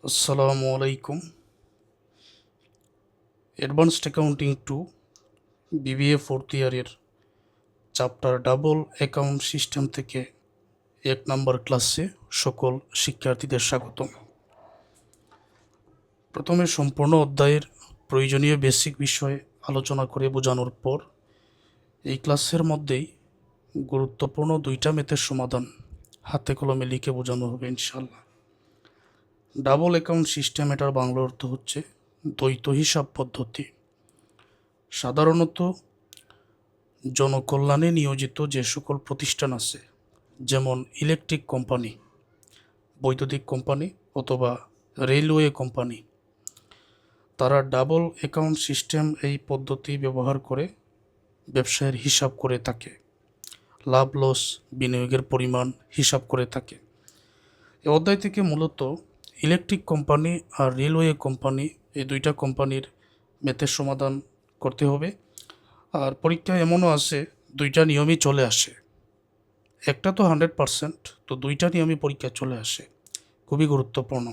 আসসালামু আলাইকুম। Advanced accounting to BBA fourth ইয়ারের চ্যাপ্টার ডাবল অ্যাকাউন্ট সিস্টেম থেকে 1 নম্বর ক্লাসে সকল শিক্ষার্থীদের স্বাগতম। প্রথমে সম্পূর্ণ অধ্যায়ের প্রয়োজনীয় বেসিক বিষয় আলোচনা করে বোঝানোর পর এই ক্লাসের মধ্যেই গুরুত্বপূর্ণ 2টা ম্যাথের সমাধান হাতে কলমে লিখে বোঝানো হবে ইনশাল্লাহ। ডাবল অ্যাকাউন্ট সিস্টেম, এটার বাংলা অর্থ হচ্ছে দ্বৈত হিসাব পদ্ধতি। সাধারণত জনকল্যাণে নিয়োজিত যে সকল প্রতিষ্ঠান আছে, যেমন ইলেকট্রিক কোম্পানি, বৈদ্যুতিক কোম্পানি অথবা রেলওয়ে কোম্পানি, তারা ডাবল অ্যাকাউন্ট সিস্টেম এই পদ্ধতি ব্যবহার করে ব্যবসায়ের হিসাব করে থাকে, লাভ লস বিনিয়োগের পরিমাণ হিসাব করে থাকে। এই অধ্যায় থেকে মূলত ইলেকট্রিক কোম্পানি আর রেলওয়ে কোম্পানি, এই 2টা কোম্পানির ম্যাথের সমাধান করতে হবে। আর পরীক্ষায় এমনও আছে 2টা নিয়মই চলে আসে, একটা তো 100%, তো 2টা নিয়মই পরীক্ষায় চলে আসে, খুবই গুরুত্বপূর্ণ।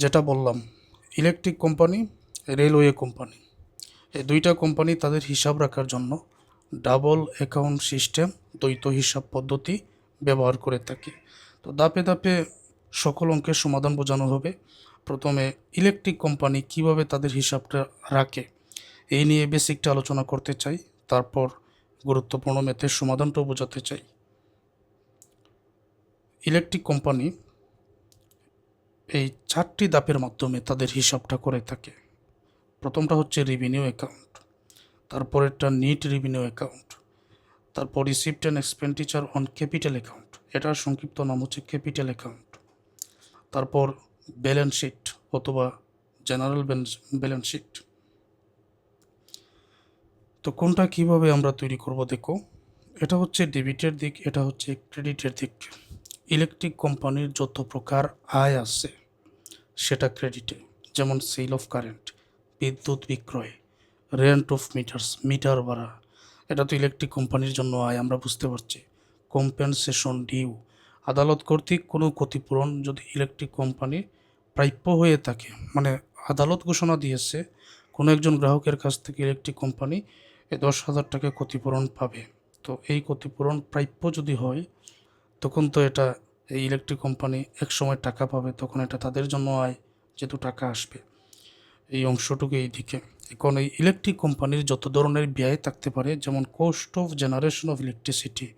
যেটা বললাম, ইলেকট্রিক কোম্পানি, রেলওয়ে কোম্পানি, এই 2টা কোম্পানি তাদের হিসাব রাখার জন্য ডাবল অ্যাকাউন্ট সিস্টেম, দ্বৈত হিসাব পদ্ধতি ব্যবহার করে থাকে। তো ধাপে ধাপে সকল অঙ্কের সমাধান বোঝানো হবে। প্রথমে ইলেকট্রিক কোম্পানি কিভাবে তাদের হিসাবটা রাখে এই নিয়ে বেসিকটা আলোচনা করতে চাই, তারপর গুরুত্বপূর্ণ ম্যাথের সমাধানটাও বোঝাতে চাই। ইলেকট্রিক কোম্পানি এই 4টি ধাপের মাধ্যমে তাদের হিসাবটা করে থাকে। প্রথমটা হচ্ছে রেভিনিউ অ্যাকাউন্ট, তারপরেরটা নিট রেভিনিউ অ্যাকাউন্ট, তারপর receipt and expenditure on capital account, এটার সংক্ষিপ্ত নাম হচ্ছে ক্যাপিটাল অ্যাকাউন্ট, তারপর ব্যালেন্স শিট অথবা জেনারেল ব্যালেন্স শিট। তো কোনটা কিভাবে আমরা তৈরি করব দেখো, এটা হচ্ছে ডেবিটের দিক, এটা হচ্ছে ক্রেডিটের দিক। ইলেকট্রিক কোম্পানির যত প্রকার আয় আছে সেটা ক্রেডিটে, যেমন সেল অফ কারেন্ট, বিদ্যুৎ বিক্রয়, রেন্ট অফ মিটার্স, মিটার ভাড়া, এটা তো ইলেকট্রিক কোম্পানির জন্য আয়, আমরা বুঝতে পারছি। কম্পেনসেশন ডিউ, আদালত কর্তৃক কোনো ক্ষতিপূরণ যদি ইলেকট্রিক কোম্পানি প্রাপ্য হয়ে থাকে, মানে আদালত ঘোষণা দিয়েছে কোনো একজন গ্রাহকের কাছ থেকে ইলেকট্রিক কোম্পানি 10,000 টাকা ক্ষতিপূরণ পাবে, তো এই ক্ষতিপূরণ প্রাপ্য যদি হয় তখন তো এটা এই ইলেকট্রিক কোম্পানি এক সময় টাকা পাবে, তখন এটা তাদের জন্য আয়, যেহেতু টাকা আসবে এই অংশটুকু এই দিকে। এখন এই ইলেকট্রিক কোম্পানির যত ধরনের ব্যয় থাকতে পারে, যেমন cost of generation of electricity,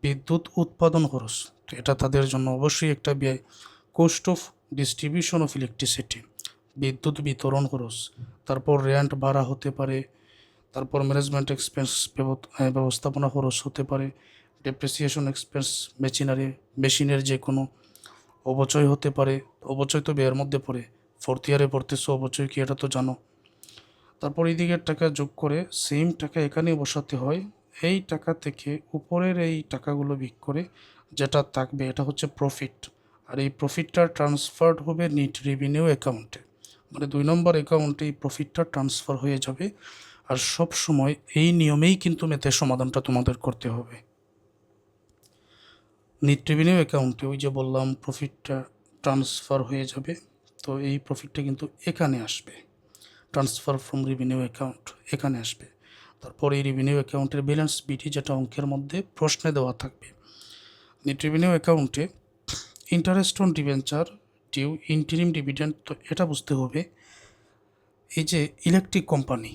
বিদ্যুৎ উৎপাদন খরচ, তো এটা তাদের জন্য অবশ্যই একটা ব্যয়। Cost of distribution of electricity, বিদ্যুৎ বিতরণ খরচ, তারপর রেন্ট ভাড়া হতে পারে, তারপর ম্যানেজমেন্ট এক্সপেন্স, ব্যবস্থাপনা খরচ হতে পারে, ডেপ্রিসিয়েশন এক্সপেন্স, মেশিনের যে কোনো অবচয় হতে পারে, অবচয় তো ব্যয়ের মধ্যে পড়ে, ফোর্থ ইয়ারে পড়তেছো, অবচয় কি এটা তো জানো। তারপর এই দিকের টাকা যোগ করে সেম টাকা এখানে বসাতে হয়, এই টাকা থেকে উপরের এই টাকাগুলো বিক করে যেটা থাকবে এটা হচ্ছে প্রফিট, আর এই প্রফিটটা ট্রান্সফার্ড হবে নিট রেভিনিউ অ্যাকাউন্টে, মানে 2 নম্বর অ্যাকাউন্টে এই প্রফিটটা ট্রান্সফার হয়ে যাবে। আর সব সময় এই নিয়মেই কিন্তু ম্যাথের সমাধানটা তোমাদের করতে হবে। নিট রেভিনিউ অ্যাকাউন্টে ওই যে বললাম প্রফিটটা ট্রান্সফার হয়ে যাবে, তো এই প্রফিটটা কিন্তু এখানে আসবে, ট্রান্সফার ফ্রম রেভিনিউ অ্যাকাউন্ট এখানে আসবে। তারপর এই রেভিনিউ অ্যাকাউন্টের ব্যালেন্স বিটি, যেটা অঙ্কের মধ্যে প্রশ্নে দেওয়া থাকবে। নেট রেভিনিউ অ্যাকাউন্টে interest on debenture due, interim dividend, তো এটা বুঝতে হবে এই যে ইলেকট্রিক কোম্পানি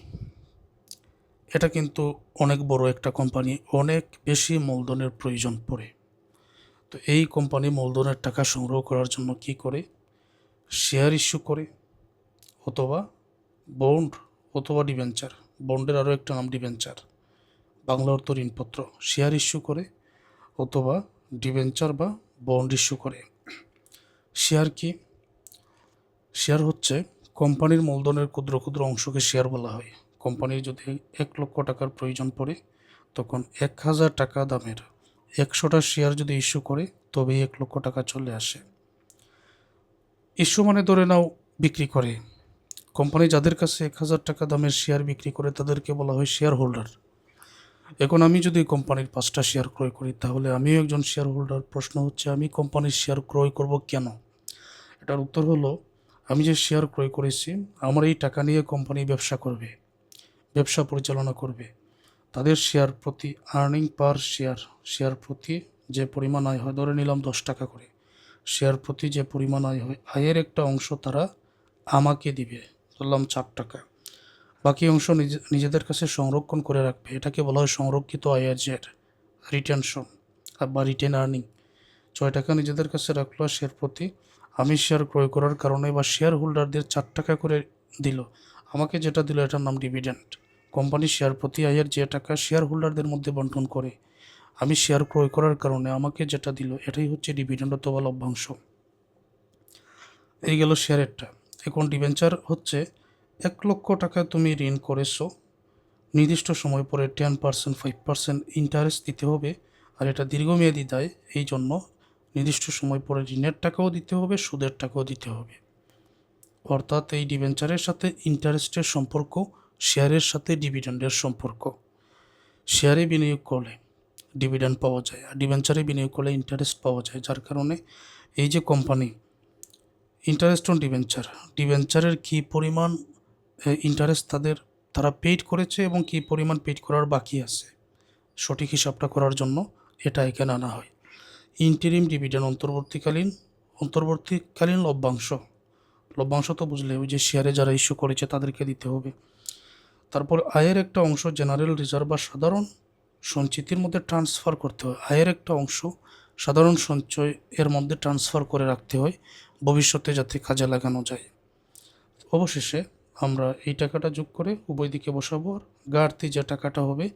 এটা কিন্তু অনেক বড় একটা কোম্পানি, অনেক বেশি মূলধনের প্রয়োজন পড়ে। তো এই কোম্পানি মূলধনের টাকা সংগ্রহ করার জন্য কি করে, শেয়ার ইস্যু করে, অথবা বন্ড, অথবা ডিবেঞ্চার, বন্ডের আরও একটা নাম ডিবেঞ্চার, বাংলা অর্থ ঋণপত্র, শেয়ার ইস্যু করে অথবা ডিবেঞ্চার বা বন্ড ইস্যু করে। শেয়ার কি, শেয়ার হচ্ছে কোম্পানির মূলধনের ক্ষুদ্র ক্ষুদ্র অংশকে শেয়ার বলা হয়। কোম্পানির যদি 1 লক্ষ টাকার প্রয়োজন পড়ে, তখন 1,000 টাকা দামের 100টা শেয়ার যদি ইস্যু করে তবেই 1 লক্ষ টাকা চলে আসে। ইস্যু মানে ধরে নাও বিক্রি করে, কোম্পানি যাদের কাছে 1,000 টাকা দামের শেয়ার বিক্রি করে তাদেরকে বলা হয় শেয়ার হোল্ডার। এখন আমি যদি কোম্পানির 5টা শেয়ার ক্রয় করি তাহলে আমিও একজন শেয়ার হোল্ডার। প্রশ্ন হচ্ছে আমি কোম্পানির শেয়ার ক্রয় করব কেন? এটার উত্তর হলো, আমি যে শেয়ার ক্রয় করেছি আমার এই টাকা নিয়ে কোম্পানি ব্যবসা করবে, ব্যবসা পরিচালনা করবে। তাদের শেয়ার প্রতি আর্নিং পার শেয়ার প্রতি যে পরিমাণ আয় হয়, ধরে নিলাম 10 টাকা করে, শেয়ার প্রতি যে পরিমাণ আয় হয়, আয়ের একটা অংশ তারা আমাকে দিবে, ধরলাম 4 টাকা। বাকি অংশ নিজেদের কাছে সংরক্ষণ করে রাখবে। এটাকে বলা হয় সংরক্ষিত আয়ের জের, রিটেনশন বা রিটেন আর্নিং। 6 টাকা নিজেদের কাছে রাখলো, আর শেয়ার প্রতি আমি শেয়ার ক্রয় করার কারণে বা শেয়ার হোল্ডারদের 4 টাকা করে দিল, আমাকে যেটা দিল এটার নাম ডিভিডেন্ড। কোম্পানি শেয়ার প্রতি আয়ের যে টাকা শেয়ার হোল্ডারদের মধ্যে বন্টন করে, আমি শেয়ার ক্রয় করার কারণে আমাকে যেটা দিল এটাই হচ্ছে ডিভিডেন্ড অথবা লভ্যাংশ। এই গেল শেয়ারেরটা। এখন ডিবেঞ্চার হচ্ছে 1 লক্ষ টাকা তুমি ঋণ করেছো, নির্দিষ্ট সময় পরে 10%, 5% ইন্টারেস্ট দিতে হবে। আর এটা দীর্ঘমেয়াদী দায়, এই জন্য নির্দিষ্ট সময় পরে ঋণের টাকাও দিতে হবে, সুদের টাকাও দিতে হবে। অর্থাৎ এই ডিবেঞ্চারের সাথে ইন্টারেস্টের সম্পর্ক, শেয়ারের সাথে ডিভিডেন্ডের সম্পর্ক। শেয়ারে বিনিয়োগ করলে ডিভিডেন্ড পাওয়া যায়, আর ডিবেঞ্চারে বিনিয়োগ করলে ইন্টারেস্ট পাওয়া যায়। যার কারণে এই যে কোম্পানি ইন্টারেস্ট অন ডিবেঞ্চারের কী পরিমাণ ইন্টারেস্ট তারা পেইড করেছে এবং কী পরিমাণ পেইড করার বাকি আছে, সঠিক হিসাবটা করার জন্য এটা এখানে আনা হয়। ইন্টারিম ডিভিডেন্ড, অন্তর্বর্তীকালীন লভ্যাংশ তো বুঝলে, ওই যে শেয়ারে যারা ইস্যু করেছে তাদেরকে দিতে হবে। তারপর আয়ের একটা অংশ জেনারেল রিজার্ভ বা সাধারণ সঞ্চিতির মধ্যে ট্রান্সফার করতে হয়। আয়ের একটা অংশ সাধারণ সঞ্চয় এর মধ্যে ট্রান্সফার করে রাখতে হয়, ভবিষ্যতে যাতে কাজে লাগানো যায়। অবশেষে আমরা এই টাকাটা যোগ করে উভয় দিকে বসাবো, আর ঘাটতি যে টাকাটা হবে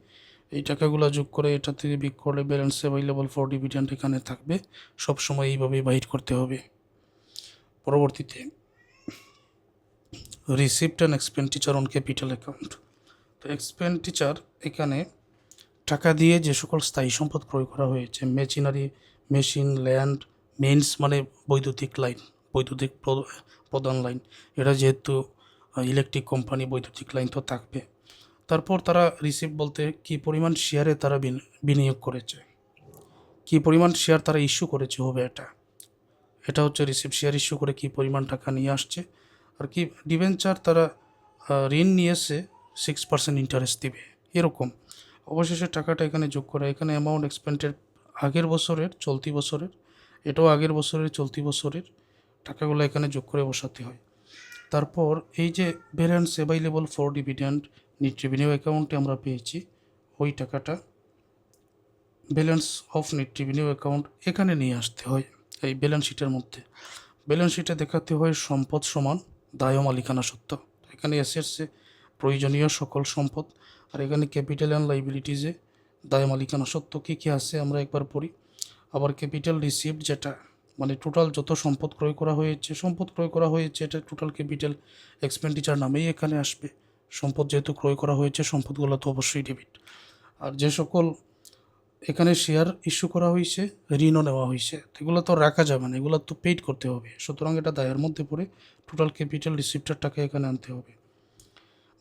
এই টাকাগুলো যোগ করে এটা থেকে বিক করলে ব্যালেন্স অ্যাভেলেবল ফর ডিভিডেন্ড এখানে থাকবে। সবসময় এইভাবেই বাহির করতে হবে। পরবর্তীতে receipt and expenditure on capital account. তো এক্সপেন্ডিচার এখানে টাকা দিয়ে যে সকল স্থায়ী সম্পদ ক্রয় করা হয়েছে, মেশিন, ল্যান্ড, মেইনস মানে বৈদ্যুতিক প্রধান লাইন, এটা যেহেতু ইলেকট্রিক কোম্পানি, বৈদ্যুতিক লাইন তো থাকবে। তারপর তারা রিসিপ্ট বলতে কী পরিমাণ শেয়ারে তারা বিনিয়োগ করেছে, কী পরিমাণ শেয়ার তারা ইস্যু করেছে হবে এটা হচ্ছে রিসিপ্ট। শেয়ার ইস্যু করে কী পরিমাণ টাকা নিয়ে আসছে। আর কি ডিবেঞ্চার তারা ঋণ নিয়েছে 6% ইন্টারেস্ট দিবে, এরকম। অবশেষে টাকাটা এখানে যোগ করা, এখানে অ্যামাউন্ট এক্সপেন্ডেড আগের বছরের, চলতি বছরের, এটাও আগের বছরের, চলতি বছরের টাকাগুলো এখানে যোগ করে বসাতে হয়। তারপর এই যে balance available for dividend net revenue অ্যাকাউন্টে আমরা পেয়েছি, ওই টাকাটা balance of net revenue account এখানে নিয়ে আসতে হয় এই ব্যালেন্স শিটের মধ্যে। ব্যালেন্স শিটে দেখাতে হয় সম্পদ সমান দায় ও মালিকানা সত্ত্ব। এখানে অ্যাসেটসে প্রয়োজনীয় সকল সম্পদ, আর এখানে ক্যাপিটাল অ্যান্ড লাইবিলিটিজে দায় মালিকানা সত্ত্ব কী কী আছে আমরা একবার পড়ি। আবার ক্যাপিটাল রিসিভড, যেটা মানে টোটাল যত সম্পদ ক্রয় করা হয়েছে এটা টোটাল ক্যাপিটাল এক্সপেন্ডিচার নামেই এখানে আসবে। সম্পদ যেহেতু ক্রয় করা হয়েছে, সম্পদগুলো তো অবশ্যই ডেবিট। আর যে সকল এখানে শেয়ার ইস্যু করা হয়েছে, ঋণও নেওয়া হয়েছে, এগুলো তো রাখা যাবে না, এগুলো তো পেইড করতে হবে, সুতরাং এটা দায়ের মধ্যে পড়ে টোটাল ক্যাপিটাল রিসিপ্টের টাকা এখানে আনতে হবে।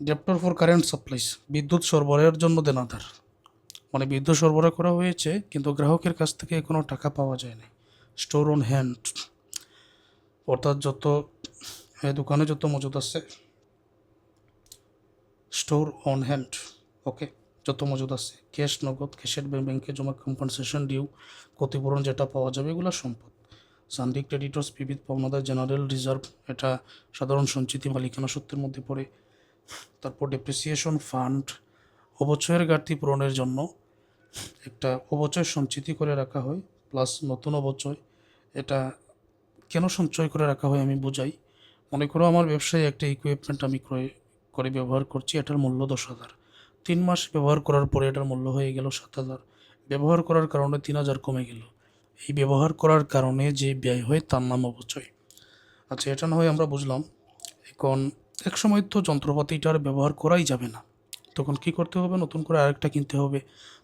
ডেপ্টর ফর কারেন্ট সাপ্লাইস, বিদ্যুৎ সরবরাহের জন্য দেনাদার, মানে বিদ্যুৎ সরবরাহ করা হয়েছে কিন্তু গ্রাহকের কাছ থেকে এখনও টাকা পাওয়া যায় না। স্টোর অন হ্যান্ড, অর্থাৎ দোকানে যত মজুদ আছে, স্টোর অন হ্যান্ড, ওকে, যত মজুদ আছে, ক্যাশ, নগদ, ক্যাশের ব্যাংকে জমা, কম্পনসেশন ডিউ, ক্ষতিপূরণ যেটা পাওয়া যাবে, এগুলো সম্পদ। সানডি ক্রেডিটর্স, বিবিধ পাওনাদার, জেনারেল রিজার্ভ, এটা সাধারণ সঞ্চিতি মালিকানা সত্ত্বের মধ্যে পড়ে। তারপর ডেপ্রিসিয়েশন ফান্ড, অবচয়ের ঘাটতি পূরণের জন্য একটা অবচয় সঞ্চিতি করে রাখা হয়, প্লাস নতুন অবচয়। এটা কেন সঞ্চয় করে রাখা হয় আমি বোঝাই। মনে করো আমার ব্যবসায় একটা ইকুইপমেন্ট আমি ক্রয় করে ব্যবহার করছি, এটার মূল্য 10,000। 3 মাস ব্যবহার করার পরে এটার মূল্য হয়ে গেল 7,000। ব্যবহার করার কারণে 3,000 কমে গেল। এই ব্যবহার করার কারণে যে ব্যয় হয় তার নাম অবচয়। আচ্ছা, এটা না হয় আমরা বুঝলাম। এখন এক সময় তো যন্ত্রপাতিটা আর ব্যবহার করাই যাবে না, তখন কি করতে হবে, নতুন করে আরেকটা কিনতে হবে।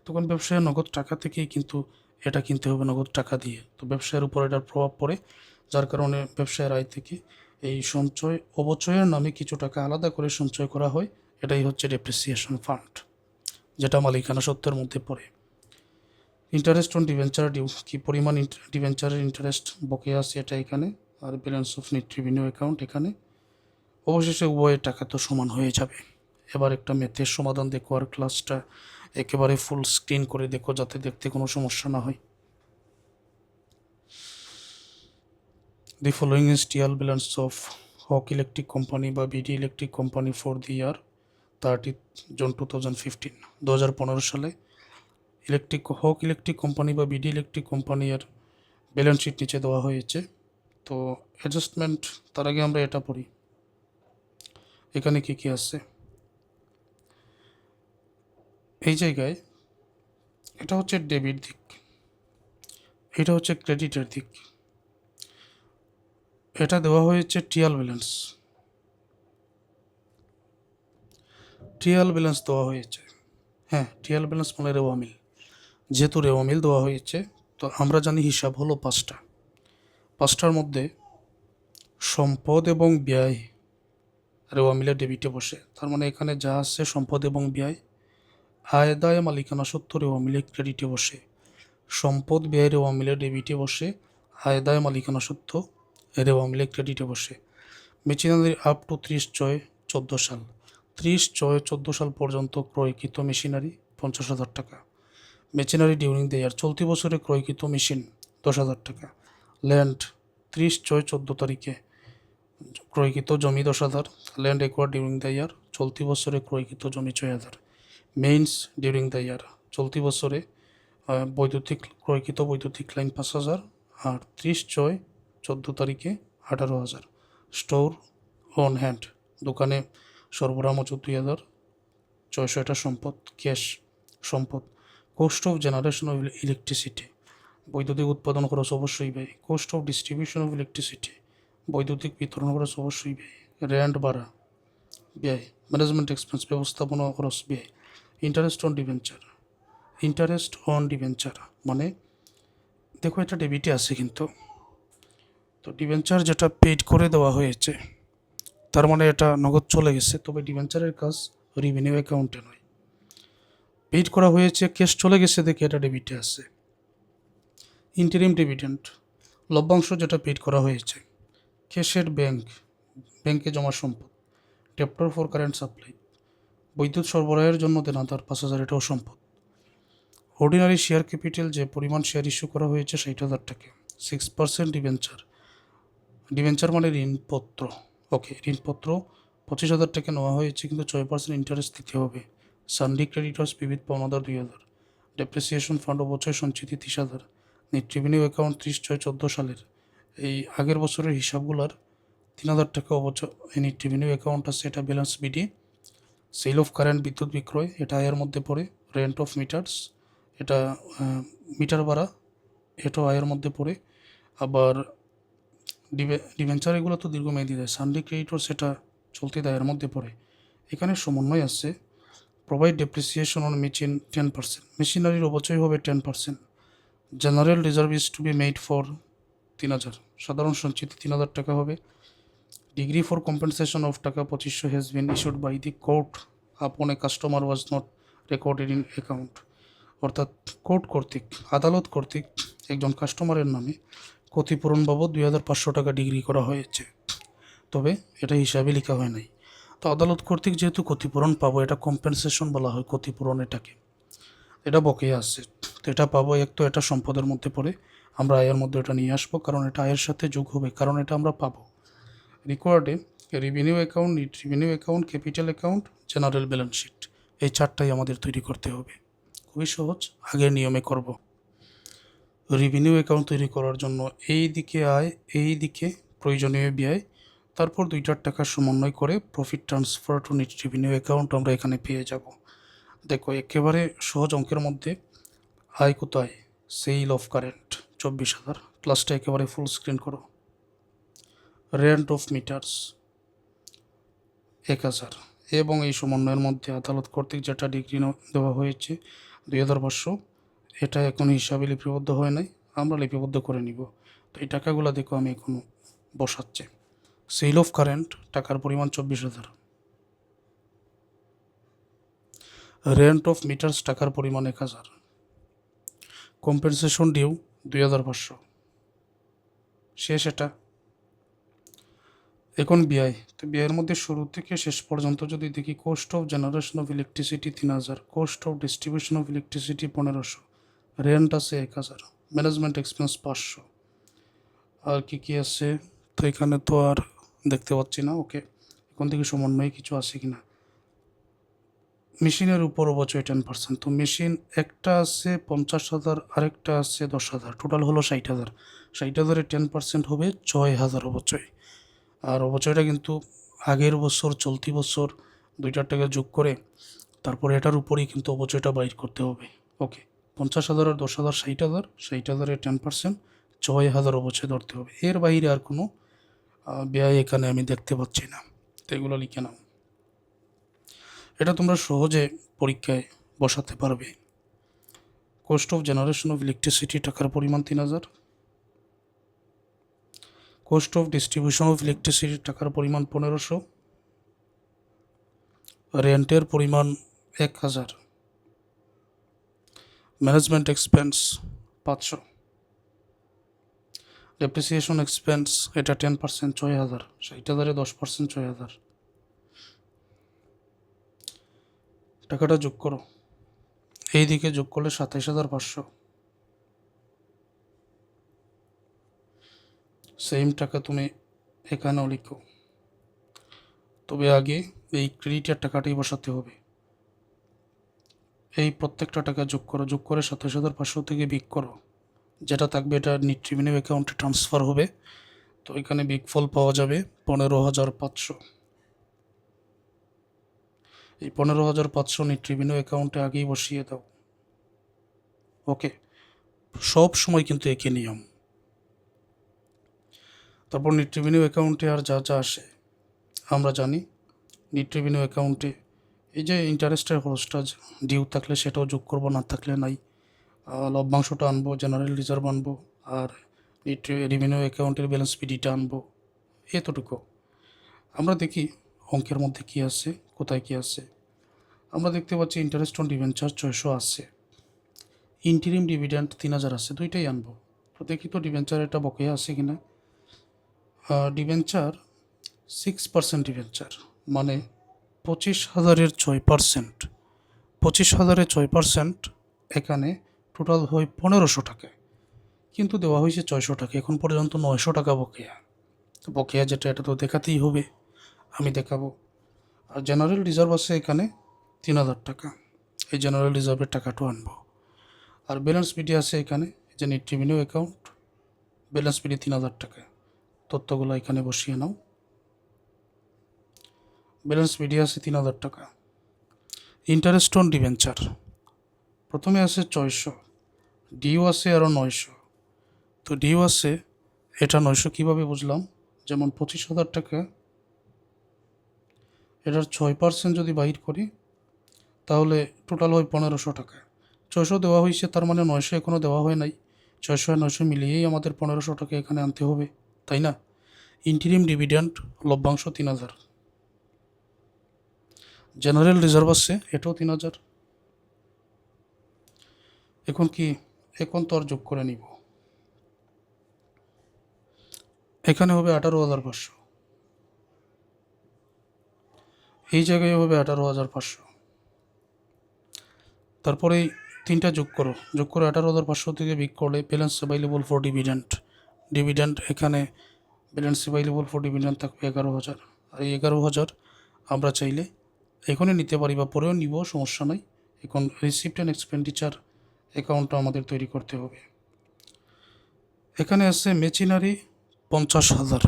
তখন ব্যবসায় নগদ টাকা থেকেই কিন্তু এটা কিনতে হবে, নগদ টাকা দিয়ে। তো ব্যবসায়ের উপর এটার প্রভাব পড়ে, যার কারণে ব্যবসায়ের আয় থেকে এই অবচয়ের নামে কিছু টাকা আলাদা করে সঞ্চয় করা হয়, এটাই হচ্ছে ডেপ্রিসিয়েশন ফান্ড। যেটা মালিকানা সত্ত্বের মধ্যে পড়ে। ইন্টারেস্ট অন ডিভেঞ্চার ডিউ, কী পরিমাণ ডিভেঞ্চারের ইন্টারেস্ট বকেয়া আছে এটা এখানে, আর balance of net revenue account এখানে। অবশেষে উভয়ের টাকা তো সমান হয়ে যাবে। এবার একটা ম্যাথের সমাধান দেখো, আর ক্লাসটা একেবারে ফুল স্ক্রিন করে দেখো যাতে দেখতে কোনো সমস্যা না হয়। The following is TL balance of Hawk Electric Company বা BD electric company for the year 30 June 2015। 2015 সালে হক ইলেকট্রিক কোম্পানি বা বিডি ইলেকট্রিক কোম্পানির ব্যালেন্স শিট নিচে দেওয়া হয়েছে। তো অ্যাডজাস্টমেন্ট তার আগে আমরা এটা পড়ি, এখানে কি কি আছে। এই জায়গায় এটা হচ্ছে ডেবিট দিক, এটা হচ্ছে ক্রেডিটের দিক। এটা দেওয়া হয়েছে ট্রিয়াল ব্যালেন্স, ট্রিয়াল ব্যালেন্স দেওয়া হয়েছে। হ্যাঁ, ট্রিয়াল ব্যালেন্স মানে রেওয়া মিল। যেহেতু রেওয়া মিল দেওয়া হয়েছে, তো আমরা জানি হিসাব হলো পাঁচটার মধ্যে সম্পদ এবং ব্যয় রেওয়া মিলে ডেবিটে বসে। তার মানে এখানে যা আছে সম্পদ এবং ব্যয়, আয় দায় মালিকানা সত্ত্ব রেওয়া মিলে ক্রেডিটে বসে, সম্পদ ব্যয় রেওয়া মিলে ডেবিটে বসে, আয় দায় মালিকানা সত্ত্ব রেওয়া মিলে ক্রেডিটে বসে। মেশিনারি আপ টু 30/6/14 সাল, 30/6/14 সাল পর্যন্ত ক্রয়কৃত মেশিনারি 50,000 টাকা। মেশিনারি ডিউরিং দ্য ইয়ার, চলতি বছরে ক্রয়কৃত মেশিন 10,000 টাকা। ল্যান্ড 30/6/14 তারিখে ক্রয়কৃত জমি 10,000। Land acquire during the year, চলতি বছরে ক্রয়কৃত জমি 6,000। মেইনস ডিউরিং দ্য ইয়ার, চলতি বছরে ক্রয়কৃত বৈদ্যুতিক লাইন 5,000। আর 30/6/14 তারিখে 18,000। স্টোর অন হ্যান্ড, দোকানে সরবরাহ মজুদ 2,600। এটা সম্পদ, ক্যাশ সম্পদ। Cost of generation of electricity, বৈদ্যুতিক উৎপাদন খরচ অবশ্যই ব্যয়। Cost of distribution of electricity, বৈদ্যুতিক বিতরণ খরচ অবশ্যই ব্যয়। রেন্ট ভাড়া ব্যয়। ম্যানেজমেন্ট এক্সপেন্স, ব্যবস্থাপনা খরচ ব্যয়। Interest on debenture, interest on debenture মানে দেখো এটা ডেবিটে আছে কিন্তু, তো ডিভেঞ্চার যেটা পেড করে দেওয়া হয়েছে তার মানে এটা নগদ চলে গেছে, তবে ডিভেঞ্চারের কাজ রেভিনিউ অ্যাকাউন্টে নয়। পেড করা হয়েছে, ক্যাশ চলে গেছে দেখে এটা ডেবিটে আছে। ইন্টারিম ডিভিডেন্ড, লভ্যাংশ যেটা পেড করা হয়েছে। ক্যাশের ব্যাংকে জমা সম্পদ। ডেপ্টর ফর কারেন্ট সাপ্লাই, বৈদ্যুৎ সরবরাহের জন্য দেনাদার 5,000, এটাও সম্পদ। অর্ডিনারি শেয়ার ক্যাপিটাল, যে পরিমাণ শেয়ার ইস্যু করা হয়েছে 60,000 টাকা। 6% ডিভেঞ্চার, ডিভেঞ্চার মানে ঋণপত্র। ওকে, ঋণপত্র 25,000 টাকা নেওয়া হয়েছে, কিন্তু 6% ইন্টারেস্ট দিতে হবে। সানডি ক্রেডিটর্স, বিবিধ পাওনাদার 2,000। ডেপ্রিসিয়েশন ফান্ড অবচয় সঞ্চিতি 30,000। নেট রেভিনিউ অ্যাকাউন্ট 30/6/14 সালের এই আগের বছরের হিসাবগুলার 3,000 টাকা অবচয় নেট রেভিনিউ অ্যাকাউন্ট আছে, এটা balance BD. Sale of current, বিদ্যুৎ বিক্রয়, এটা আয়ের মধ্যে পড়ে। রেন্ট অফ মিটার্স, এটা মিটার ভাড়া, এটাও আয়ের মধ্যে পড়ে। আবার ডিভেঞ্চার এগুলো তো দীর্ঘমেয়াদী দেয়। সানডে ক্রেডিটর সেটা চলতি দায়ের মধ্যে পড়ে। এখানে সমন্বয় আছে। প্রোভাইড ডেপ্রিসিয়েশন অন মেশিন 10%, মেশিনারির অবচয় হবে 10%। General reserve is to be made for 3,000, সাধারণ সঞ্চিতি 3,000 টাকা হবে। ডিগ্রি ফর কম্পেনসেশন অফ টাকা 2,500 has been issued by the court upon a customer was not recorded in account, অর্থাৎ কোর্ট কর্তৃক, আদালত কর্তৃক একজন কাস্টমারের নামে ক্ষতিপূরণ বাবদ 2,500 টাকা ডিগ্রি করা হয়েছে, তবে এটা হিসাবে লেখা হয় নাই। তো আদালত কর্তৃক যেহেতু ক্ষতিপূরণ পাবো, এটা কম্পেনসেশন বলা হয় ক্ষতিপূরণ, এটাকে এটা বকেয়া আছে, তো এটা পাবো। এক তো এটা সম্পদের মধ্যে পড়ে, আমরা আয়ের মধ্যে এটা নিয়ে আসবো, কারণ এটা আয়ের সাথে যোগ হবে, কারণ এটা আমরা পাবো। রিকোয়ার্ডে revenue account, net revenue account, capital account, general balance sheet, এই চারটাই আমাদের তৈরি করতে হবে। খুবই সহজ, আগের নিয়মে করব। রেভিনিউ অ্যাকাউন্ট তৈরি করার জন্য এই দিকে আয়, এই দিকে প্রয়োজনীয় ব্যয়, তারপর 2টার টাকার সমন্বয় করে profit transfer to net revenue account আমরা এখানে পেয়ে যাব। দেখো একেবারে সহজ অঙ্কের মধ্যে আয় কোথায়, সেল অফ কারেন্ট 24,000, ক্লাসটা একেবারে ফুল স্ক্রিন করো। রেন্ট অফ মিটার্স 1,000, এবং এই সমন্বয়ের মধ্যে আদালত কর্তৃক যেটা ডিগ্রি দেওয়া হয়েছে 2,500, এটা এখন হিসাবে লিপিবদ্ধ হয় নাই, আমরা লিপিবদ্ধ করে নিব। তো এই টাকাগুলো দেখো আমি এখনো বসাচ্ছি। সেল অফ কারেন্ট টাকার পরিমাণ 24,000। রেন্ট অফ মিটার্স টাকার পরিমাণ 1,000, কম্পেনসেশন ডিউ 2,500। শেষ এটা। এখন ব্যয়, তো ব্যয়ের মধ্যে শুরু থেকে শেষ পর্যন্ত যদি দেখি, cost of generation of electricity 3,000, cost of distribution of electricity 1,500, rent আছে 1,000, ম্যানেজমেন্ট এক্সপেন্স 500। আর কি কি আছে, তো এখানে তো আর দেখতে পাচ্ছি না। ওকে, এখন থেকে সমন্বয়ে কিছু আছে কি না। মেশিনের উপর অবচয় 10%, তো মেশিন একটা আছে 50,000, আরেকটা আছে 10,000, টোটাল হলো 60,000। 60,000-এর 10% হবে 6,000 অবচয়। আর অবচয়টা কিন্তু আগের বছর, চলতি বছর দুইটার টাকা যোগ করে তারপরে এটার উপরেই কিন্তু অবচয়টা বাইর করতে হবে। ওকে, 50,000 আর 10,000 60,000, 60,000-এর 10% 6,000 অবচয় ধরতে হবে। এর বাইরে আর কোনো ব্যয় এখানে আমি দেখতে পাচ্ছি না, তো এগুলো লিখে নাও। এটা তোমরা সহজে পরীক্ষায় বসাতে পারবে। Cost of generation of electricity টাকার পরিমাণ 3,000, cost of distribution of electricity টাকার পরিমাণ 1,500, রেন্টের পরিমাণ 1,000, ম্যানেজমেন্ট এক্সপেন্স 500, ডেপ্রিসিয়েশন এক্সপেন্স এটা 10% 6,000, 60,000-এ 10% 6,000। টাকাটা যোগ করো, এই দিকে যোগ করলে 27,500। সেম টাকা তুমি এখানেও লিখো, তবে আগে এই ক্রেডিটের টাকাটাই বসাতে হবে। এই প্রত্যেকটা টাকা যোগ করো, যোগ করে 27,500 থেকে বিগ করো, যেটা থাকবে এটা নেট রেভিনিউ অ্যাকাউন্টে ট্রান্সফার হবে। তো এখানে বিগফল পাওয়া যাবে 15,500। এই 15,500 নেট রেভিনিউ অ্যাকাউন্টে আগেই বসিয়ে দাও। ওকে, সব সময় কিন্তু একই নিয়ম। তারপর নেট রেভিনিউ অ্যাকাউন্টে আর যা যা আসে আমরা জানি। নেট রেভিনিউ অ্যাকাউন্টে এই যে ইন্টারেস্টের খরচটা ডিউ থাকলে সেটাও যোগ করবো, না থাকলে নাই। লভ্যাংশটা আনবো, জেনারেল রিজার্ভ আনবো, আর নেট রেভিনিউ অ্যাকাউন্টের ব্যালেন্স পিডিটা আনবো, এতটুকু। আমরা দেখি অঙ্কের মধ্যে কি আছে, কোথায় কি আছে। আমরা দেখতে পাচ্ছি ইন্টারেস্ট অন ডিবেঞ্চার 600 আছে, ইন্টিরিম ডিভিডেন্ড 3,000 আছে, দুইটাই আনবো। তো দেখি তো ডিবেঞ্চার এটা বকেয়া আছে কিনা। ডিবেঞ্চার 6% ডিবেঞ্চার, মানে 25,000-এর 6%, 25,000-এর 6% এখানে টোটাল হয় 1,500 টাকা, কিন্তু দেওয়া হয়েছে 600 টাকা। এখন পর্যন্ত 900 টাকা বকেয়া। তো বকেয়া যেটা এটা তো দেখাতেই হবে, আমি দেখাবো। আর জেনারেল রিজার্ভ আছে এখানে 3,000 টাকা, এই জেনারেল রিজার্ভের টাকাটাও আনবো। আর ব্যালেন্স পিডি আছে এখানে, যে net revenue account, balance PD 3,000 টাকা। তথ্যগুলো এখানে বসিয়ে নাও। ব্যালেন্স পিডি আছে 3,000 টাকা। ইন্টারেস্ট অন ডিবেঞ্চার প্রথমে আছে 600, ডিউ আছে আরও 900। তো ডিউ আছে এটা 900 কীভাবে বুঝলাম, যেমন 25,000 টাকা, এটার 6% যদি বাইর করি তাহলে টোটাল হয় 1,500 টাকা। 600 দেওয়া হয়েছে, তার মানে 900 এখনও দেওয়া হয় নাই। 600 আর 900 মিলিয়েই আমাদের 1,500 টাকা এখানে আনতে হবে, তাই না? ইন্টিরিম ডিভিডেন্ড লভ্যাংশ 3,000, জেনারেল রিজার্ভ আছে এটাও 3,000। এখন কি, এখন তো আর যোগ করে নিব, এখানে হবে 18,500, এই জায়গায় হবে 18,500। তারপরে এই তিনটা যোগ করো, যোগ করে 18,500 থেকে বিগ করলে balance available for dividend, dividend এখানে ব্যালেন্স অ্যাভাইলেবল ফর ডিভিডেন্ড থাকবে 11,000। আর এই 11,000 আমরা চাইলে এখনই নিতে পারি বা পরেও নিব, সমস্যা নাই। এখন রিসিপ্ট অ্যান্ড এক্সপেন্ডিচার অ্যাকাউন্টটা আমাদের তৈরি করতে হবে। এখানে আছে মেশিনারি 50,000,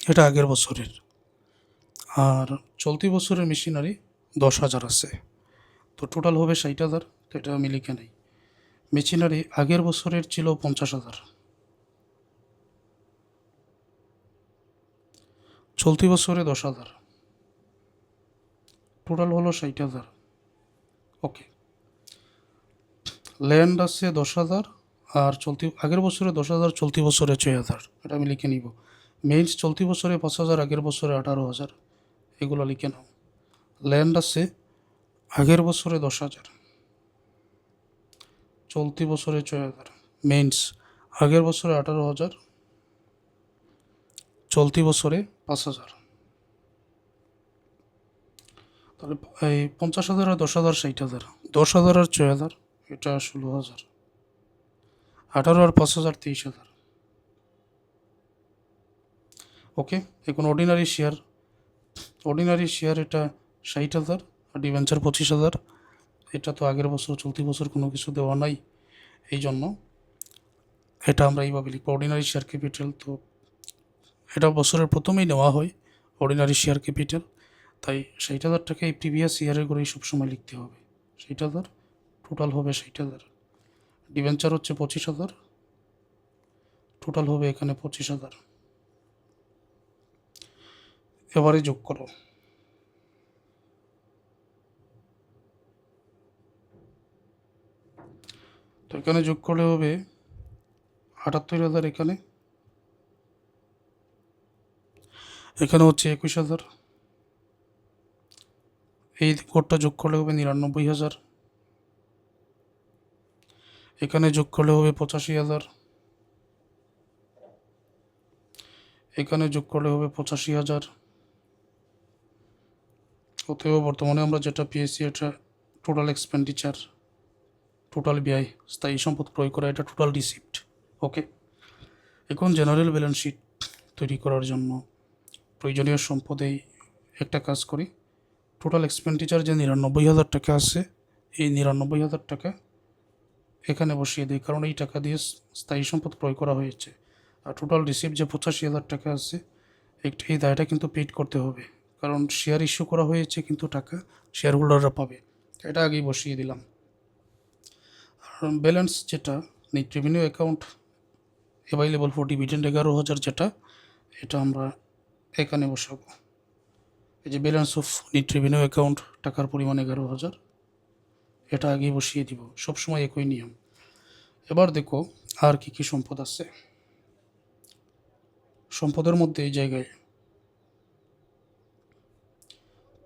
এটা আগের বছরের। আর চলতি বছরের মেশিনারি 10,000 আছে, তো টোটাল হবে 60,000। তো এটা আমি লিখে নেই। মেশিনারি আগের বছরের ছিল 50,000, চলতি বছরে 10,000, টোটাল হলো 60,000। ওকে, ল্যান্ড আছে 10,000, আর চলতি আগের বছরে 10,000, চলতি বছরে 6,000, এটা আমি লিখে নিব। মেইনস চলতি বছরে 5,000, আগের বছরে 18,000, এগুলো লিখে নাও। ল্যান্ড আছে আগের বছরে 10,000, চলতি বছরে 6,000। মেন্স আগের বছরে 18,000, চলতি বছরে 5,000। তাহলে এই 50,000 আর 10,000 60,000, 10,000 আর 6,000 এটা 16,000, 18 আর 5,000 23,000। ওকে, এখন অর্ডিনারি শেয়ার এটা 60,000 আর ডিভেঞ্চার 25,000। এটা তো আগের বছর চলতি বছর কোনো কিছু দেওয়া নাই, এই জন্য এটা আমরা এইভাবে লিখব অর্ডিনারি শেয়ার ক্যাপিটাল। তো এটা বছরের প্রথমেই নেওয়া হয় অর্ডিনারি শেয়ার ক্যাপিটাল, তাই 60,000 টাকা এই প্রিভিয়াস ইয়ারের করেই সবসময় লিখতে হবে। 60,000 টোটাল হবে 60,000, ডিভেঞ্চার হচ্ছে 25,000, টোটাল হবে এখানে 25,000। এবারে যোগ করো। তো এখানে যোগ করলে হবে 78,000, এখানে হচ্ছে 21,000, এই কোডটা যোগ করলে হবে 99,000, এখানে যোগ করলে হবে 85,000, এখানে যোগ করলে হবে 85,000। অতএব বর্তমানে আমরা যেটা পেয়েছি এটা টোটাল এক্সপেন্ডিচার, টোটাল ব্যয়, স্থায়ী সম্পদ ক্রয় করা, এটা টোটাল রিসিপ্ট। ওকে, এখন জেনারেল ব্যালেন্স শিট তৈরি করার জন্য প্রয়োজনীয় সম্পদেই একটা কাজ করি। টোটাল এক্সপেন্ডিচার যে 99,000 টাকা আছে, এই 99,000 টাকা এখানে বসিয়ে দিই, কারণ এই টাকা দিয়ে স্থায়ী সম্পদ ক্রয় করা হয়েছে। আর টোটাল রিসিপ্ট যে 85,000 টাকা আছে, এই দায়টা কিন্তু পেইড করতে হবে, কারণ শেয়ার ইস্যু করা হয়েছে কিন্তু টাকা শেয়ার হোল্ডাররা পাবে। এটা আগেই বসিয়ে দিলাম। আর ব্যালেন্স যেটা net revenue account available for dividend 11,000, যেটা এটা আমরা এখানে বসাবো। এই যে balance of net revenue account টাকার পরিমাণ 11,000, এটা আগেই বসিয়ে দিব, সবসময় একই নিয়ম। এবার দেখো আর কি কি সম্পদ আছে। সম্পদের মধ্যে এই জায়গায়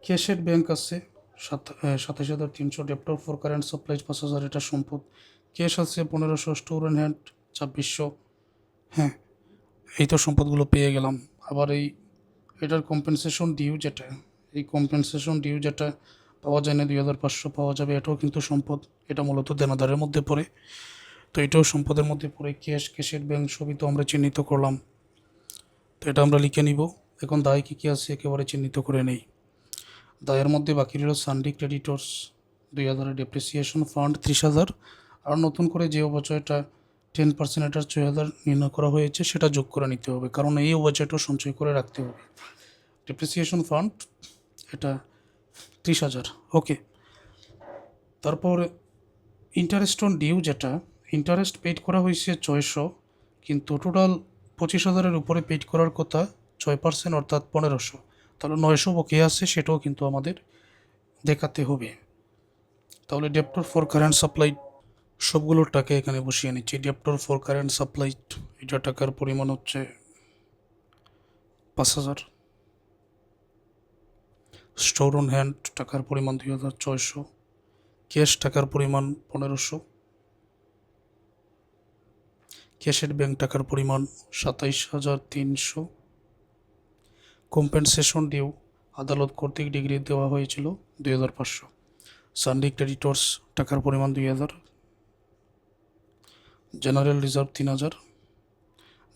ক্যাশের ব্যাংক আছে 27,300, ডেপ্টর ফর কারেন্ট সাপ্লাইজ 5,000, এটা সম্পদ। ক্যাশ আছে 1,500, স্টোর অ্যান্ড হ্যান্ড 2,600। হ্যাঁ, এই তো সম্পদগুলো পেয়ে গেলাম। আবার এটার কম্পেনসেশন ডিউ যেটা, এই কম্পেনসেশন ডিউ যেটা পাওয়া যায় না, 2,500 পাওয়া যাবে, এটাও কিন্তু সম্পদ। এটা মূলত দেনাদারের মধ্যে পড়ে, তো এটাও সম্পদের মধ্যে পড়ে। ক্যাশের ব্যাংক সবই তো আমরা চিহ্নিত করলাম, তো এটা আমরা লিখে নিব। এখন দায় কী কী আছে একেবারে চিহ্নিত করে নেই। দায়ের মধ্যে বাকি রইল সানডি ক্রেডিটর্স 2,000, ডেপ্রিসিয়েশন ফান্ড 30,000, আর নতুন করে যে অবচয়টা 10% এটার 6,000 নির্ণয় করা হয়েছে সেটা যোগ করে নিতে হবে, কারণ এই অবচয়টাও সঞ্চয় করে রাখতে হবে। ডেপ্রিসিয়েশন ফান্ড এটা 30,000। ওকে, তারপর ইন্টারেস্ট অন ডিউ যেটা, ইন্টারেস্ট পেইড করা হয়েছে 600, কিন্তু টোটাল 25,000-এর উপরে পেইড করার কথা 6%, অর্থাৎ 1,500। তাহলে 900 বকেয়া আছে, সেটাও কিন্তু আমাদের দেখাতে হবে। তাহলে ডেপ্টর ফর কারেন্ট সাপ্লাই সবগুলোর টাকা এখানে বসিয়ে নিচ্ছি। ডেপ্টর ফর কারেন্ট সাপ্লাই এটা টাকার পরিমাণ হচ্ছে 5,000, স্টোর অন হ্যান্ড টাকার পরিমাণ 2,600, ক্যাশ টাকার পরিমাণ 1,500, ক্যাশের ব্যাংক টাকার পরিমাণ 27,300, কম্পেনসেশন ডিউ আদালত কর্তৃক ডিগ্রি দেওয়া হয়েছিল 2,500, সানডি ক্রেডিটর্স টাকার পরিমাণ 2,000, জেনারেল রিজার্ভ 3,000,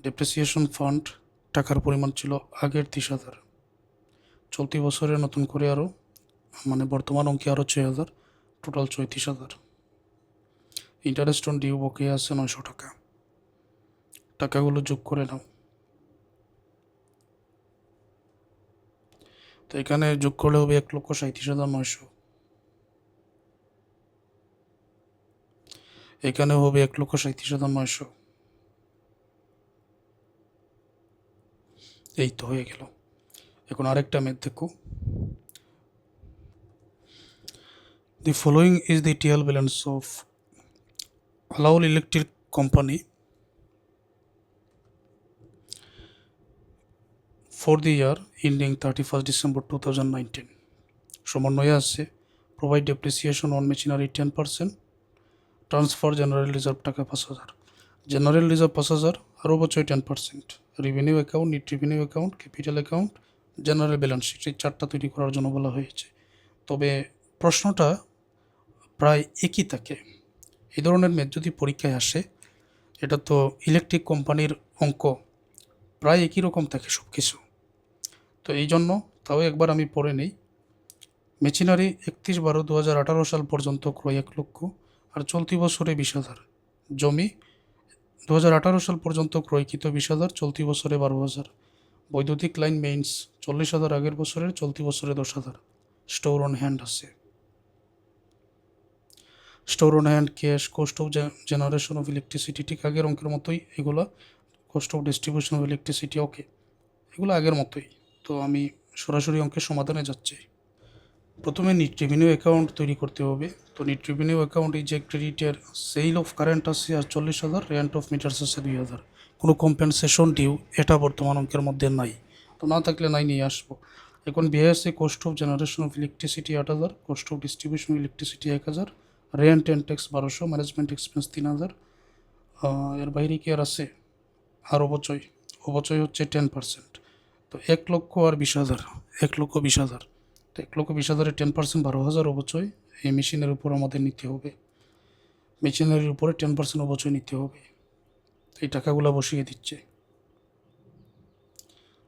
ডেপ্রিসিয়েশন ফান্ড টাকার পরিমাণ ছিল আগের 30,000, চলতি বছরে নতুন করে আরও মানে বর্তমান অঙ্কে আরও 6,000, টোটাল 34,000। ইন্টারেস্ট অন ডিউ বকেয়া আছে 900 টাকা, টাকাগুলো যোগ করে নাও। তো এখানে যোগ করলে হবে 1,37,900, এখানে হবে 1,37,900। এই তো হয়ে গেল। এখন আরেকটা ম্যাথ দেখো। The following is the TL balance of Alaul Electric Company for the year ending 31st December 2019. সমন্বয়ে আছে provide depreciation on machinery 10%, transfer general reserve টাকা 5,000, জেনারেল রিজার্ভ 5,000 আর অবচয় 10%, revenue account, net revenue account, capital account, general balance sheet, এই 4টা তৈরি করার জন্য বলা হয়েছে। তবে প্রশ্নটা প্রায় একই থাকে। এই ধরনের ম্যাথ যদি পরীক্ষায় আসে, এটা তো ইলেকট্রিক কোম্পানির অঙ্ক, প্রায় একই রকম থাকে সব কিছু। তো এই জন্য তাও একবার আমি পড়ে নেই। মেশিনারি 31/12/2018 সাল পর্যন্ত ক্রয় 1 লক্ষ, আর চলতি বছরে 20,000। জমি 2018 সাল পর্যন্ত ক্রয়কৃত 20,000, চলতি বছরে 12,000। বৈদ্যুতিক লাইন মেইনস 40,000 আগের বছরের, চলতি বছরে 10,000। স্টোর অন হ্যান্ড আছে, store on hand, cash, cost of generation of electricity, ঠিক আগের অঙ্কের মতোই এগুলো। Cost of distribution of electricity, okay, এগুলো আগের মতোই। তো আমি সরাসরি অঙ্কের সমাধানে যাচ্ছি। প্রথমে নিট রেভিনিউ অ্যাকাউন্ট তৈরি করতে হবে। তো নিট রেভিনিউ অ্যাকাউন্ট এই যে ক্রেডিটের সেল অফ কারেন্ট আছে আর 40,000, রেন্ট অফ মিটার্স আছে 2,000। কোনো কম্পেনসেশন ডিউ এটা বর্তমান অঙ্কের মধ্যে নাই, তো না থাকলে নাই নিয়ে আসবো। এখন বিয়ে আছে cost of generation of electricity 8,000, cost of distribution of electricity 1,000, rent and tax 1200, management expense 3,000। এর বাইরে কি আর আছে? আর অবচয়, অবচয় হচ্ছে 10%। তো 1,00,000 আর 20,000, 1,20,000। তো 1,20,000-এর 10% 12,000 অবচয় এই মেশিনের উপর আমাদের নিতে হবে। মেশিনারির উপরে 10% অবচয় নিতে হবে। এই টাকাগুলো বসিয়ে দিচ্ছে।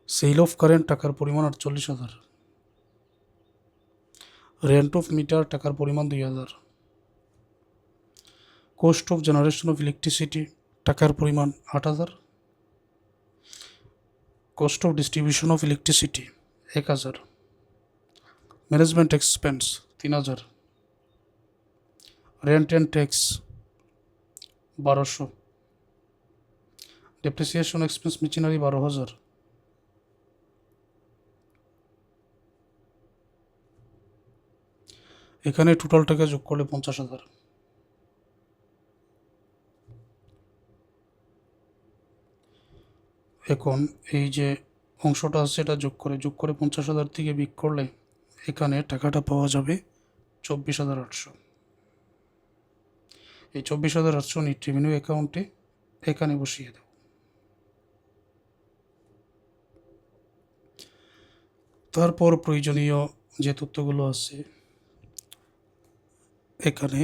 সেল অফ কারেন্ট টাকার পরিমাণ 48,000, রেন্ট অফ মিটার টাকার পরিমাণ 2,000, cost of generation of electricity টাকার পরিমাণ 8,000, cost of distribution of electricity 1,000, management expense 3,000, rent and tax 1200, depreciation expense machinery 12,000। এখানে টোটাল টাকা যোগ করলে 50,000। এখন এই যে অংশটা আছে এটা যোগ করে 50,000 থেকে বিয়োগ করলে এখানে টাকাটা পাওয়া যাবে 24,800। এই 24,800 নিট রেভিনিউ অ্যাকাউন্টে এখানে বসিয়ে দাও। তারপর প্রয়োজনীয় যে তথ্যগুলো আছে এখানে,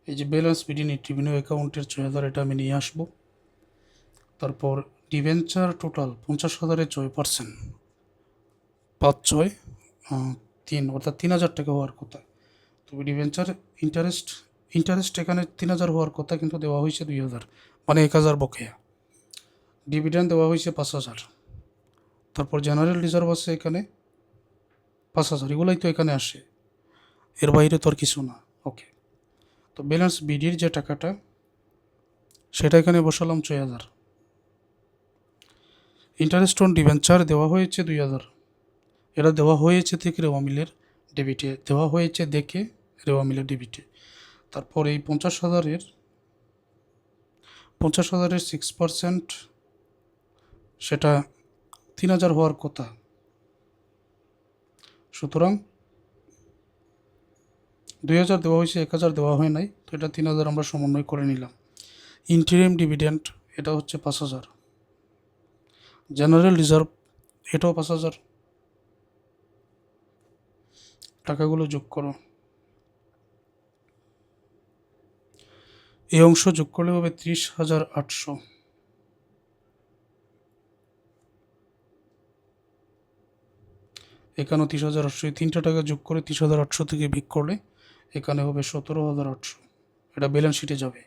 এই যে ব্যালেন্স বিডি নিট রেভিনিউ অ্যাকাউন্টের 6,000 এটা আমি নিয়ে আসবো। তারপর ডিভেঞ্চার টোটাল 50,000-এর 6%, 5 6 3, অর্থাৎ 3,000 টাকা হওয়ার কথা। তবে ডিভেঞ্চার ইন্টারেস্ট এখানে 3,000 হওয়ার কথা, কিন্তু দেওয়া হয়েছে 2,000, মানে 1,000 বকেয়া। ডিভিডেন্ড দেওয়া হয়েছে 5,000। তারপর জেনারেল রিজার্ভ আছে এখানে 5,000, এগুলোই তো এখানে আসে, এর বাইরে তো আর কিছু না। ওকে, তো ব্যালেন্স বিডির যে টাকাটা সেটা এখানে বসালাম 6,000। ইন্টারেস্ট অন ডিভেঞ্চার দেওয়া হয়েছে 2,000, এটা দেওয়া হয়েছে থেকে রেওয়া মিলের ডেবিটে, দেওয়া হয়েছে দেখে রেওয়া মিলের ডেবিটে। তারপর এই 50,000-এর 6%, সেটা 3,000 হওয়ার কথা। সুতরাং 2,000 দেওয়া হয়েছে, 1,000 দেওয়া হয় নাই, তো এটা 3,000 আমরা সমন্বয় করে নিলাম। ইন্টিরিম ডিভিডেন্ড এটা হচ্ছে 5,000, জেনারেল রিজার্ভ এটাও 5,000। টাকাগুলো যোগ করো, এই অংশ যোগ করলে হবে 30,800। এখানেও 30,800, এই 3টা টাকা যোগ করে 30,800 থেকে বিয়োগ করলে এখানে হবে 17,800। এটা ব্যালেন্স শিটে যাবে।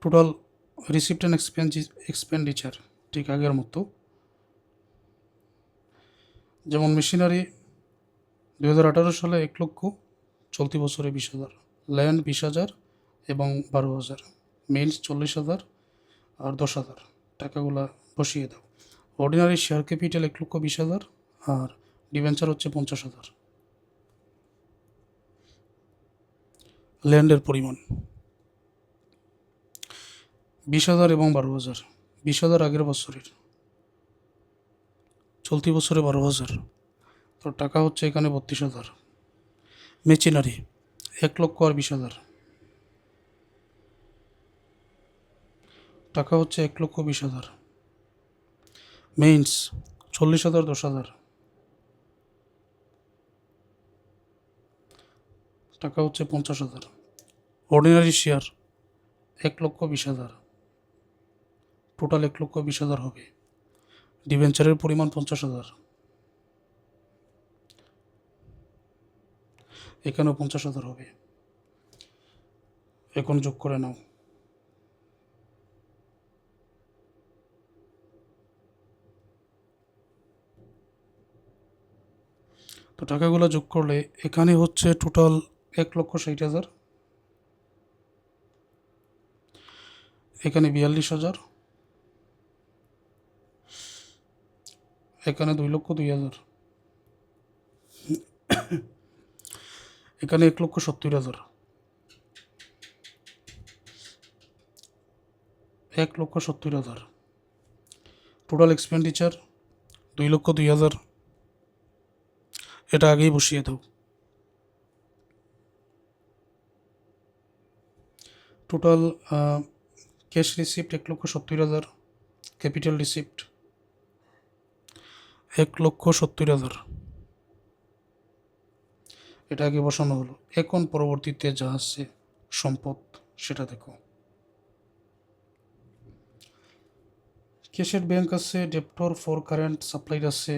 টোটাল রিসিপ্ট অ্যান্ড এক্সপেন্ডিচার ঠিক আগের মতো। যেমন মেশিনারি 2018 সালে 1 লক্ষ, চলতি বছরে 20,000, ল্যান্ড 20,000 এবং 12,000, মেইনস 40,000 আর 10,000। টাকাগুলা বসিয়ে দাও। অর্ডিনারি শেয়ার ক্যাপিটাল 1,20,000 আর ডিভেঞ্চার হচ্ছে 50,000। ল্যান্ডের পরিমাণ 20,000 এবং 12,000। 20,000 আগের বছরের, চলতি বছরে 12,000। তো টাকা হচ্ছে এখানে 32,000। মেচিনারি 1,20,000, টাকা হচ্ছে 1,20,000। মেইনস 40,000, 10,000, টাকা হচ্ছে 50,000। অর্ডিনারি শেয়ার 1,20,000, টোটাল 1,20,000 হবে। ডিবেঞ্চারের পরিমাণ 50,000, এখানেও 50,000 হবে। এখন যোগ করে নাও। তো টাকাগুলো যোগ করলে এখানে হচ্ছে টোটাল 1,60,000, এখানে 42,000, এখানে 2,02,000, এখানে 1,70,000, 1,70,000। টোটাল এক্সপেন্ডিচার 2,02,000, এটা আগেই বসিয়ে দাও। Total cash receipt 1,70,000, capital receipt 1,70,000, এটা আগে বসানো হলো। এখন পরবর্তীতে যা আছে সম্পদ সেটা দেখো। ক্যাশের ব্যাংক আছে, ডেপ্টর ফর কারেন্ট সাপ্লাইড আছে,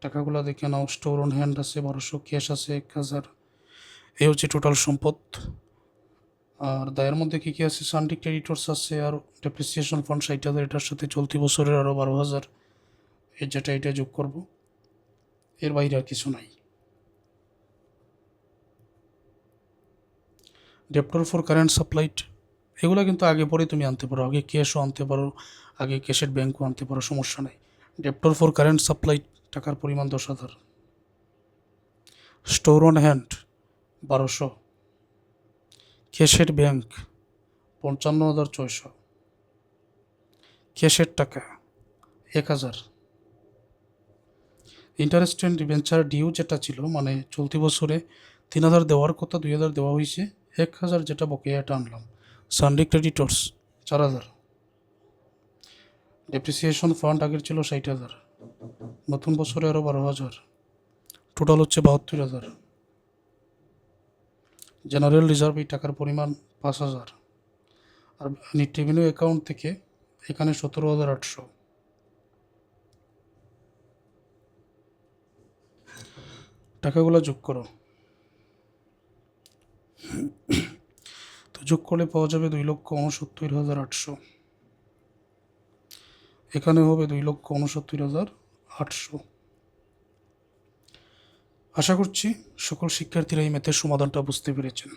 টাকাগুলো দেখে নাও। স্টোর অন হ্যান্ড আছে 1200, ক্যাশ আছে 1,000। এই হচ্ছে টোটাল সম্পদ। আর দায়ের মধ্যে কী কী আছে? সানডি ক্রেডিটর্স আছে, আর ডেপ্রিসিয়েশন ফান্ড 60,000, এটার সাথে চলতি বছরের আরও 12,000, এটা যোগ করব। এর বাইরে আর কিছু নাই। ডেপ্টর ফর কারেন্ট সাপ্লাইড এগুলো কিন্তু আগে পরে তুমি আনতে পারো, আগে ক্যাশও আনতে পারো, আগে ক্যাশের ব্যাংকও আনতে পারো, সমস্যা নেই। ডেপ্টর ফর কারেন্ট সাপ্লাইড টাকার পরিমাণ 10,000। স্টোর অন হ্যান্ড 1200, ক্যাশের ব্যাংক 55,600, ক্যাশের টাকা 1,000। ইন্টারেস্ট অ্যান্ড ডিবেঞ্চার ডিউ যেটা ছিল, মানে চলতি বছরে 3,000 দেওয়ার কথা, 2,000 দেওয়া হয়েছে, 1,000 যেটা বকেয়া এটা আনলাম। Sunday creditors 4,000। ডেপ্রিসিয়েশন ফান্ড আগের ছিল 60,000, নতুন বছরে আরও 12,000, টোটাল হচ্ছে 72,000। জেনারেল রিজার্ভ এই টাকার পরিমাণ 5,000। আর নিট রেভিনিউ অ্যাকাউন্ট থেকে এখানে 17,800। টাকাগুলো যোগ করো। তো যোগ করলে পাওয়া যাবে 2,69,800, এখানে হবে 2,69,800। আশা করছি সকল শিক্ষার্থীরা এই ম্যাথের সমাধানটা বুঝতে পেরেছেন।